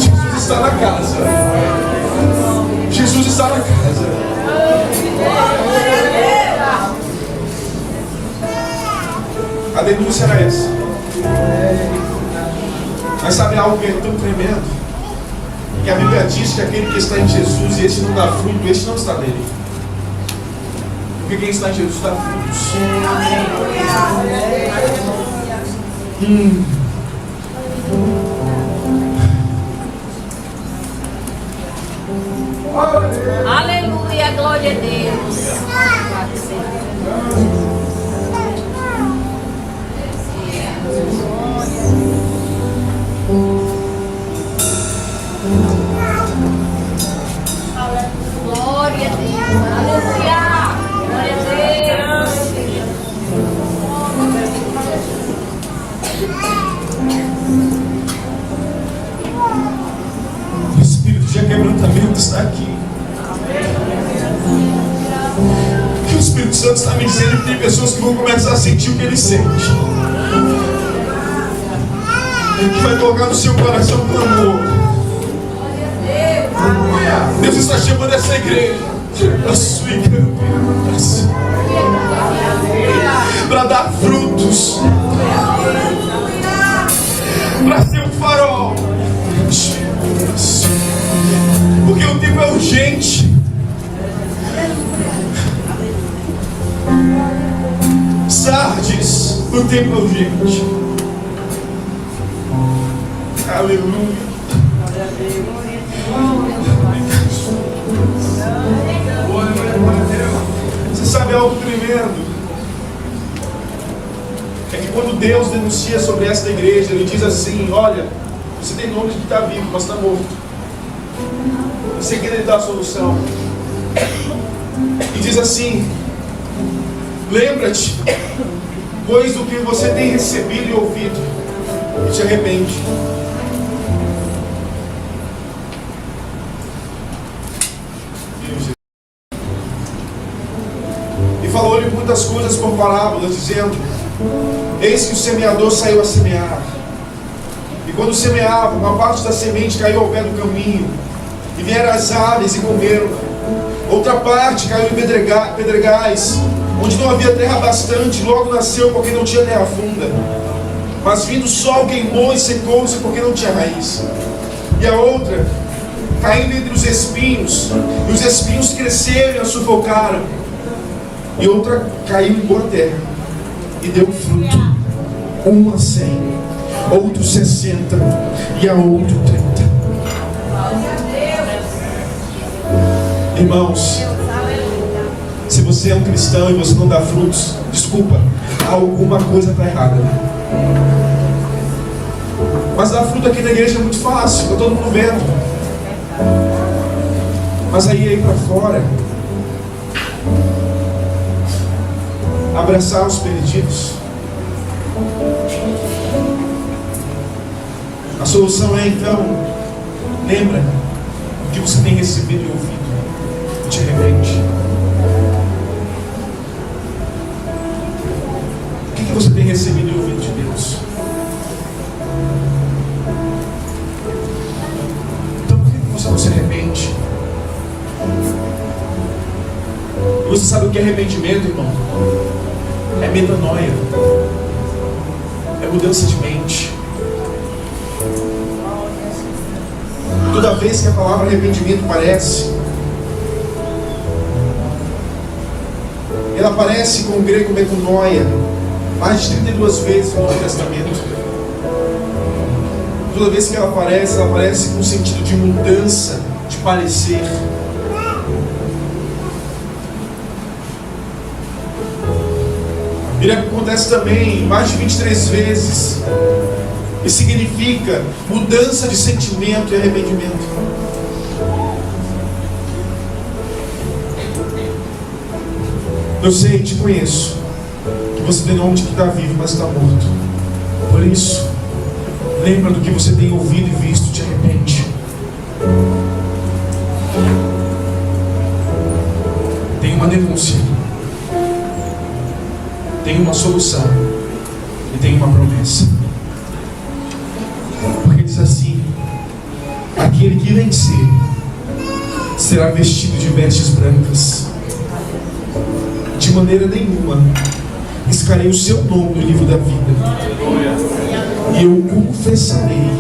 Jesus está na casa. Jesus está na casa. A denúncia era essa. Mas sabe algo que é tão tremendo? Que a Bíblia diz que aquele que está em Jesus e esse não dá fruto, esse não está nele. Porque quem está em Jesus dá frutos. Aleluia, glória a Deus. Glória a Deus. Aleluia. Glória a Deus. O Espírito de quebrantamento está aqui. Que o Espírito Santo está me dizendo que tem pessoas que vão começar a sentir o que ele sente. Que vai tocar no seu coração com amor. Deus está chamando essa igreja, a sua igreja, para dar frutos, para ser um farol. Porque o tempo é urgente. Sardes, o tempo é urgente. Aleluia. Você sabe algo tremendo? É que quando Deus denuncia sobre esta igreja, Ele diz assim: olha, você tem nome de que está vivo, mas está morto. Em seguida Ele dá a solução. E diz assim: lembra-te, pois, do que você tem recebido e ouvido, e te arrepende. E falou-lhe muitas coisas por parábolas, dizendo: eis que o semeador saiu a semear. E quando semeava, uma parte da semente caiu ao pé do caminho, e vieram as aves e comeram. Outra parte caiu em pedregais, onde não havia terra bastante, logo nasceu porque não tinha terra funda. Mas vindo o sol queimou e secou-se porque não tinha raiz. E a outra, caindo entre os espinhos, e os espinhos cresceram e a sufocaram. E outra caiu em boa terra, e deu fruto, um a 100, outro 60, e a outro 30. Irmãos, se você é um cristão e você não dá frutos, desculpa, alguma coisa está errada. Mas dar fruto aqui na igreja é muito fácil, está todo mundo vendo. Mas aí para fora, abraçar os perdidos. A solução é então, lembra o que você tem recebido e ouvido. De repente, o que você tem recebido e ouvido de Deus? Então por que você não se arrepende? Você sabe o que é arrependimento, irmão? É metanoia, é mudança de mente. Toda vez que a palavra arrependimento aparece, ela aparece com o grego metanoia mais de 32 vezes no Novo Testamento. Toda vez que ela aparece com o sentido de mudança, de parecer. Ele acontece também mais de 23 vezes e significa mudança de sentimento e arrependimento. Eu sei, te conheço, que você tem nome de que está vivo, mas está morto. Por isso, lembra do que você tem ouvido e visto, te arrepende. Tem uma denúncia, tem uma solução e tem uma promessa. Porque diz assim: aquele que vencer será vestido de vestes brancas. De maneira nenhuma riscarei o seu nome no livro da vida, e eu confessarei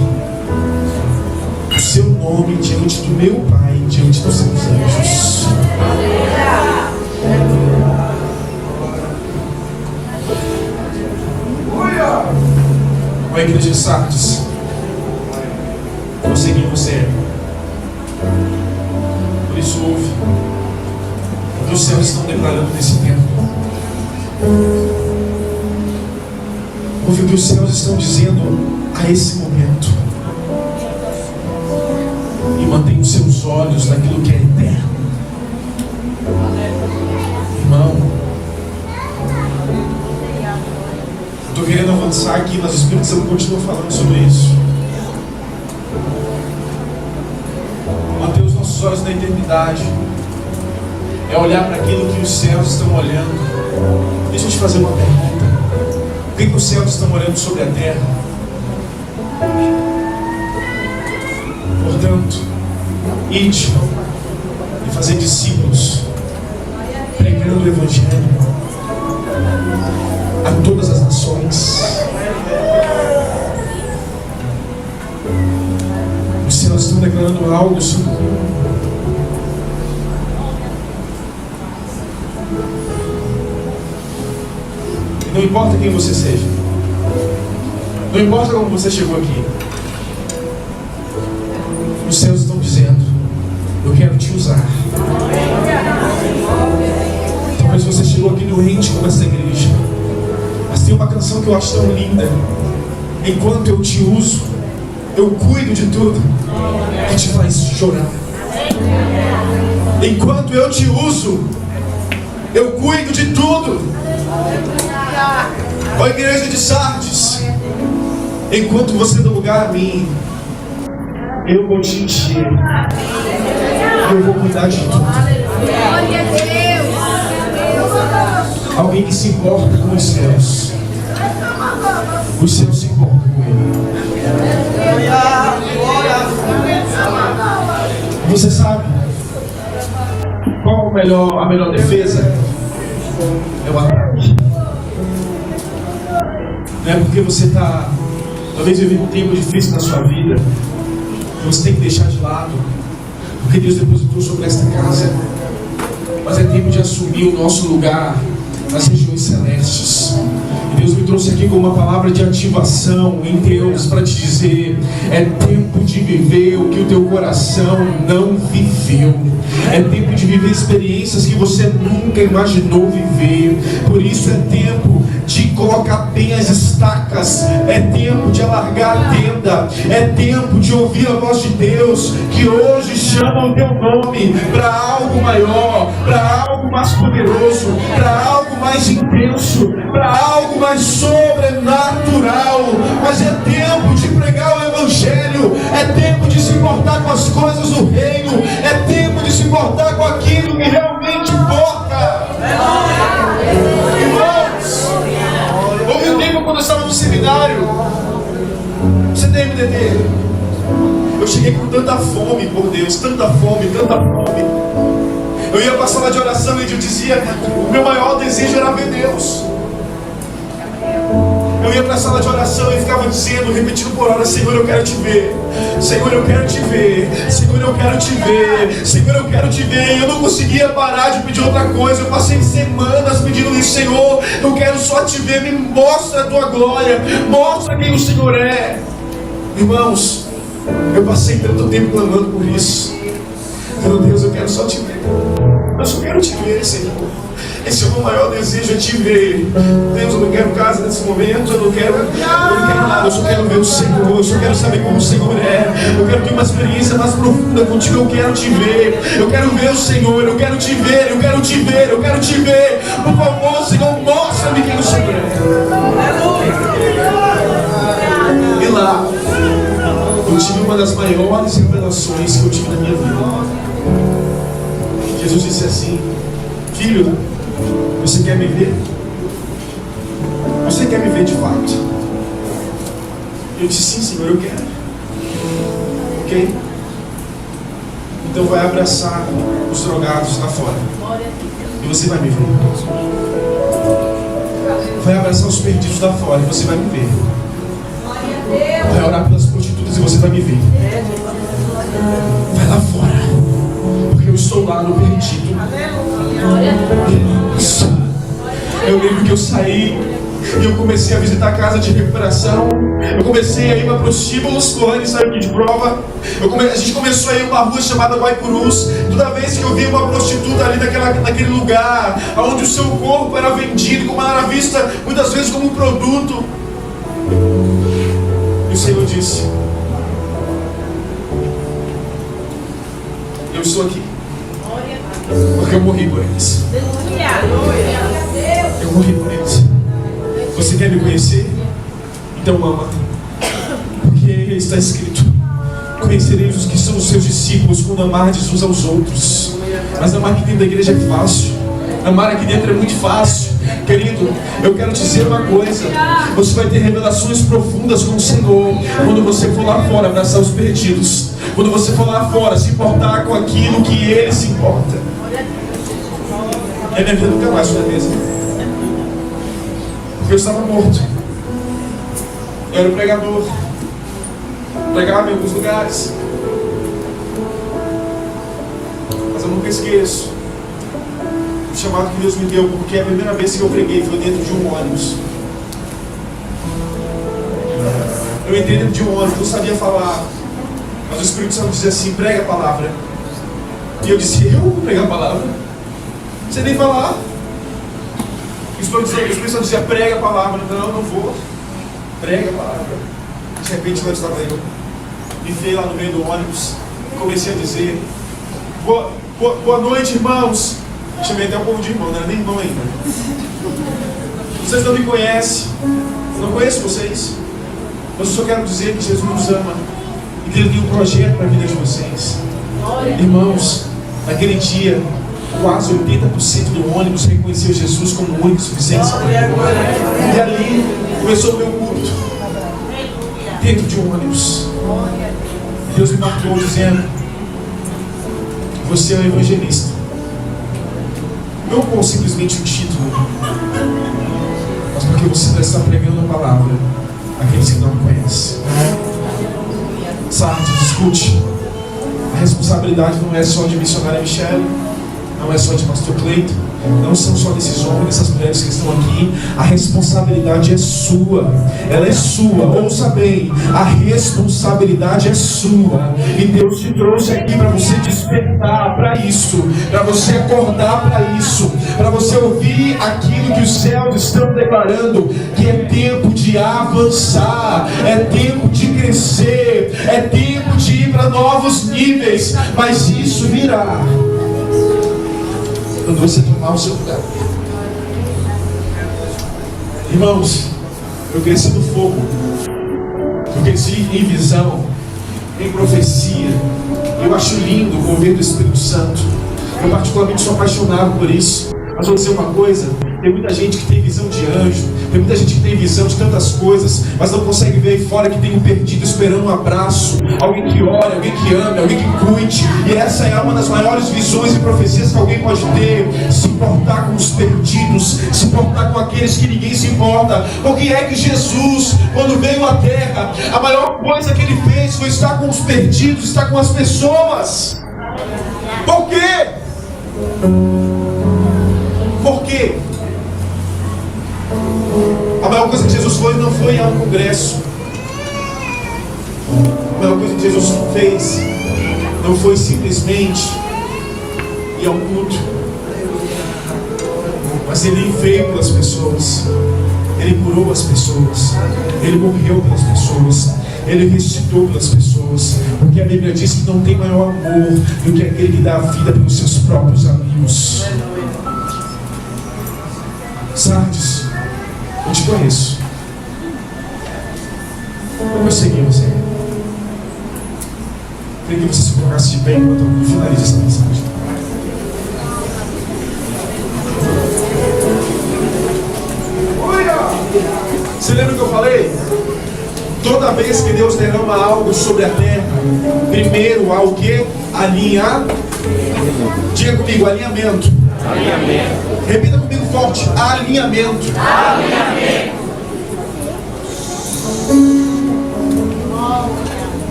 o seu nome diante do meu Pai, diante dos seus anjos. Ó igreja de Sardes, eu sei quem você é, por isso ouve o que os céus estão declarando nesse tempo. Ouve o que os céus estão dizendo a esse momento. E mantenha os seus olhos naquilo que é eterno. Irmão, estou querendo avançar aqui, mas o Espírito Santo continua falando sobre isso. Manter os nossos olhos na eternidade é olhar para aquilo que os céus estão olhando. Deixa eu te fazer uma pergunta: o que os céus estão olhando sobre a terra? Portanto, ide e fazer discípulos, pregando o Evangelho a todas as nações. Os céus estão declarando algo sobre o mundo. Não importa quem você seja, não importa como você chegou aqui, os céus estão dizendo: eu quero te usar. Talvez você chegou aqui doente como essa igreja, mas tem uma canção que eu acho tão linda: enquanto eu te uso, eu cuido de tudo que te faz chorar. Enquanto eu te uso, Eu cuido de tudo. Ó a igreja de Sardes, enquanto você dá lugar a mim, eu vou te encher. Eu vou cuidar de tudo. Glória a Deus. Alguém que se importa com os céus. Os céus se importam com ele. Você sabe qual a melhor defesa? É o ataque. Não é porque você está talvez vivendo um tempo difícil na sua vida que você tem que deixar de lado o que Deus depositou sobre esta casa. Mas é tempo de assumir o nosso lugar nas regiões celestes. E Deus me trouxe aqui com uma palavra de ativação em Deus para te dizer: é tempo de viver o que o teu coração não viveu. É tempo de viver experiências que você nunca imaginou viver. Por isso é tempo de colocar bem as estacas. É tempo de alargar a tenda. É tempo de ouvir a voz de Deus, que hoje chama o teu nome para algo maior, para algo mais poderoso, para algo mais intenso, para algo mais sobrenatural. Mas é tempo de pregar o Evangelho. É tempo de se importar com as coisas do reino. É tempo de se importar com aquilo que realmente importa. Irmãos, houve um tempo quando eu estava no seminário, CDMDD, eu cheguei com tanta fome por Deus, tanta fome, tanta fome. Eu ia para a sala de oração e eu dizia: o meu maior desejo era ver Deus. Eu ia para a sala de oração e ficava dizendo, repetindo por hora: Senhor, eu quero te ver. Senhor, eu quero te ver. Senhor, eu quero te ver. Senhor, eu quero te ver. E eu não conseguia parar de pedir outra coisa. Eu passei semanas pedindo isso: Senhor, eu quero só te ver. Me mostra a tua glória. Mostra quem o Senhor é. Irmãos, eu passei tanto tempo clamando por isso. Meu Deus, eu quero só te ver. Eu só quero te ver, Senhor. Esse é o meu maior desejo, é te ver. Deus, eu não quero casa nesse momento, eu não quero nada, eu só quero ver o Senhor, eu só quero saber como o Senhor é. Eu quero ter uma experiência mais profunda contigo, eu quero te ver. Eu quero ver o Senhor, eu quero te ver, eu quero te ver, eu quero te ver. Por favor, Senhor, mostra-me quem o Senhor é. E lá, eu tive uma das maiores revelações que eu tive na minha vida. Jesus disse assim: filho, você quer me ver? Você quer me ver de fato? Eu disse: sim, Senhor, eu quero. Ok? Então vai abraçar os drogados lá fora e você vai me ver. Vai abraçar os perdidos lá fora e você vai me ver. Vai orar pelas prostitutas e você vai me ver. Vai lá fora, porque eu estou lá no perdido. Eu lembro que eu saí e eu comecei a visitar a casa de recuperação. Eu comecei a ir para prostíbulos. Lohane saiu aqui de prova. A gente começou a ir para uma rua chamada Guaicurus. Toda vez que eu via uma prostituta ali naquele lugar onde o seu corpo era vendido, como ela era vista muitas vezes como um produto, e o Senhor disse: eu estou aqui porque eu morri por eles. Eu morri por eles. Você quer me conhecer? Então ama. Porque está escrito: conhecereis os que são os seus discípulos quando amardes uns aos outros. Mas amar aqui dentro da igreja é fácil. Amar aqui dentro é muito fácil. Querido, eu quero te dizer uma coisa: você vai ter revelações profundas com o Senhor quando você for lá fora abraçar os perdidos. Quando você for lá fora se importar com aquilo que Ele se importa. E a minha vida nunca mais foi a mesma. Porque eu estava morto. Eu era um pregador. Pregava em alguns lugares. Mas eu nunca esqueço o chamado que Deus me deu, porque a primeira vez que eu preguei foi dentro de um ônibus. Eu entrei dentro de um ônibus, não sabia falar, mas o Espírito Santo dizia assim: prega a palavra. E eu disse: eu vou pregar a palavra? Não sei nem falar. O Espírito Santo dizia: prega a palavra. Não, não vou. Prega a palavra. De repente lá estava eu. Me veio lá no meio do ônibus. Comecei a dizer: boa noite, irmãos. Chamei até um povo de irmão, não era nem irmão ainda. Vocês não me conhecem, não conheço vocês, mas eu só quero dizer que Jesus nos ama e que Ele tem um projeto para a vida de vocês. Irmãos, naquele dia, quase 80% do ônibus reconheceu Jesus como o único suficiente. E ali começou o meu culto, dentro de um ônibus. Deus me marcou dizendo: você é um evangelista. Não com simplesmente um título, mas porque você vai estar pregando a palavra àqueles que não conhecem. Sardes, escute. A responsabilidade não é só de missionária Michele, não é só de pastor Cleiton, não são só desses homens, dessas mulheres que estão aqui. A responsabilidade é sua, ela é sua. Ouça bem, a responsabilidade é sua. E Deus te trouxe aqui para você despertar para isso, para você acordar para isso, para você ouvir aquilo que os céus estão declarando, que é tempo de avançar, é tempo de crescer, é tempo de ir para novos níveis. Mas isso virá quando você tomar o seu lugar. Irmãos, eu cresci no fogo, eu cresci em visão, em profecia. Eu acho lindo o mover do Espírito Santo. Eu particularmente sou apaixonado por isso. Mas vou dizer uma coisa: tem muita gente que tem visão de anjo, tem muita gente que tem visão de tantas coisas, mas não consegue ver aí fora que tem um perdido esperando um abraço, alguém que ore, alguém que ame, alguém que cuide. E essa é uma das maiores visões e profecias que alguém pode ter: se importar com os perdidos, se importar com aqueles que ninguém se importa. Porque é que Jesus, quando veio à terra, a maior coisa que Ele fez foi estar com os perdidos, estar com as pessoas. Por quê? Por quê? A maior coisa que Jesus foi não foi a um congresso. A maior coisa que Jesus fez não foi simplesmente ir ao culto, mas Ele veio pelas pessoas, Ele curou as pessoas, Ele morreu pelas pessoas, Ele ressuscitou pelas pessoas. Porque a Bíblia diz que não tem maior amor do que aquele que dá a vida pelos seus próprios amigos. Sardes, eu te conheço. Eu segui você. Queria que você se colocasse de pé enquanto eu finalizo essa mensagem. Você lembra o que eu falei? Toda vez que Deus derrama algo sobre a terra, primeiro há o que? Alinhar. Diga comigo: alinhamento. Alinhamento. Repita comigo forte: alinhamento. Alinhamento.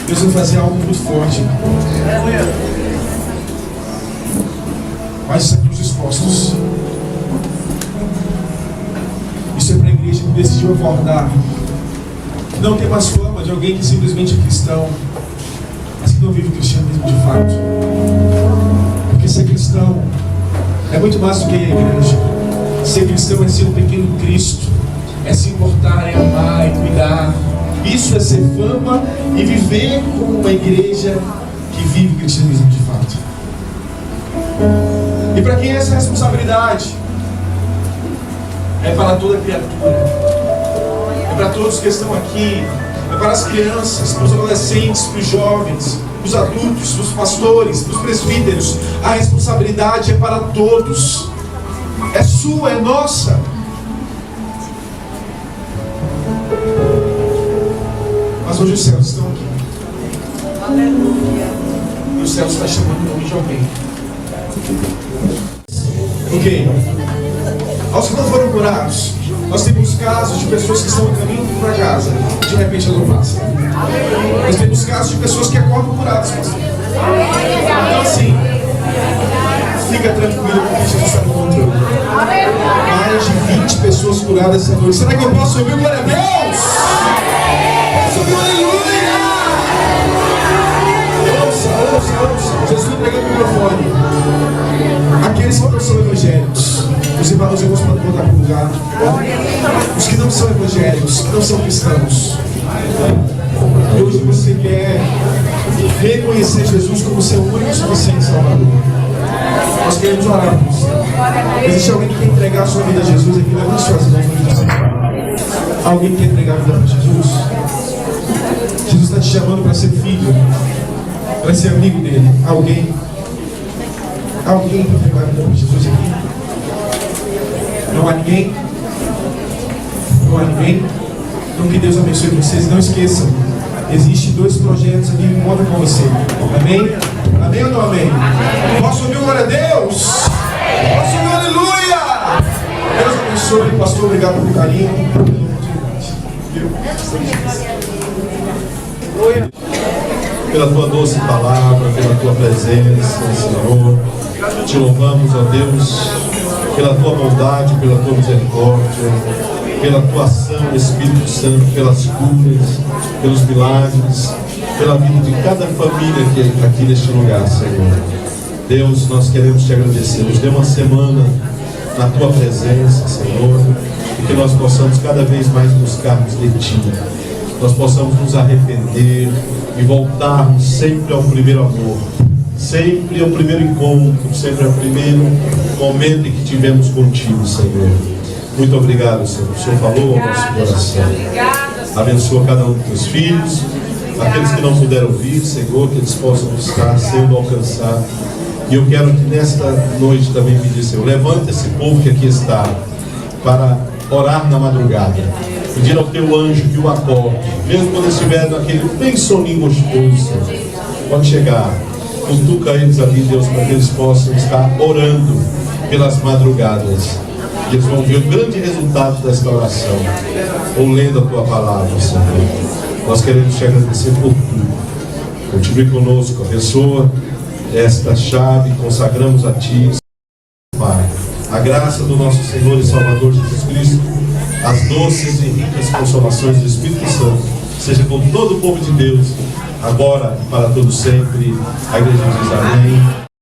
Deus vai fazer algo muito forte. Faz isso aqui os expostos. Isso é para a igreja que decidiu acordar. Não tem mais fama de alguém que simplesmente é cristão, mas que não vive o cristianismo de fato. Porque ser cristão é muito mais do que a igreja. Ser cristão é ser um pequeno Cristo, é se importar, é amar, é cuidar. Isso é ser fama e viver como uma igreja que vive o cristianismo de fato. E para quem é essa responsabilidade? É para toda criatura, é para todos que estão aqui, é para as crianças, para os adolescentes, para os jovens, para os adultos, para os pastores, para os presbíteros. A responsabilidade é para todos, é sua, é nossa. Mas hoje os céus estão aqui. Aleluia. E o céu está chamando o nome de alguém. Ok. Aos que não foram curados, nós temos casos de pessoas que estão caminhando para casa, de repente ela não passa. Nós temos casos de pessoas que acordam curadas, pastor. Então assim, fica tranquilo, porque Jesus está no controle. Mais de 20 pessoas curadas essa noite. Será que eu posso ouvir glória a Deus? Posso ouvir aleluia? Ouça. Jesus está entregando o microfone. Aqueles que não são evangélicos, os irmãos podem voltar para o lugar. Os que não são evangélicos, que não são cristãos, E hoje você quer reconhecer Jesus como seu único e suficiente Salvador. Nós queremos orar por você. Existe alguém que quer entregar a sua vida a Jesus aqui? Levante suas mãos para Jesus. Alguém que quer entregar a vida para Jesus? Jesus está te chamando para ser filho, para ser amigo dele. Alguém? Alguém quer entregar a vida para Jesus aqui? Não há ninguém? Não há ninguém? Então que Deus abençoe vocês. Não esqueçam, existem 2 projetos aqui que contam com você. Amém? Amém ou não amém? Posso ouvir glória a Deus? Posso ouvir aleluia? Deus abençoe, pastor. Obrigado pelo carinho. Pela tua doce palavra, pela tua presença, Senhor. Te louvamos, ó Deus, pela tua bondade, pela tua misericórdia, pela tua ação, Espírito Santo, pelas curas, pelos milagres, pela vida de cada família que é aqui neste lugar, Senhor. Deus, nós queremos te agradecer. Nos dê uma semana na tua presença, Senhor, e que nós possamos cada vez mais buscarmos de ti. Nós possamos nos arrepender e voltarmos sempre ao primeiro amor, sempre ao primeiro encontro, sempre ao primeiro momento em que tivemos contigo, Senhor. Muito obrigado, Senhor. O Senhor falou ao nosso coração. Abençoa cada um dos teus filhos, aqueles que não puderam vir, Senhor, que eles possam estar sendo alcançados. E eu quero que nesta noite também pedir, Senhor, levanta esse povo que aqui está para orar na madrugada. Pedir ao teu anjo que o acorde, mesmo quando estiver naquele bem soninho gostoso, Senhor. Pode chegar, cutuca eles ali, Deus, para que eles possam estar orando pelas madrugadas. E eles vão ver o grande resultado desta oração, ou lendo a tua palavra, Senhor. Nós queremos te agradecer por tudo. Continue conosco, abençoa esta chave, consagramos a ti, Pai. A graça do nosso Senhor e Salvador Jesus Cristo, as doces e ricas consolações do Espírito Santo, seja com todo o povo de Deus, agora e para todo sempre. A igreja diz amém.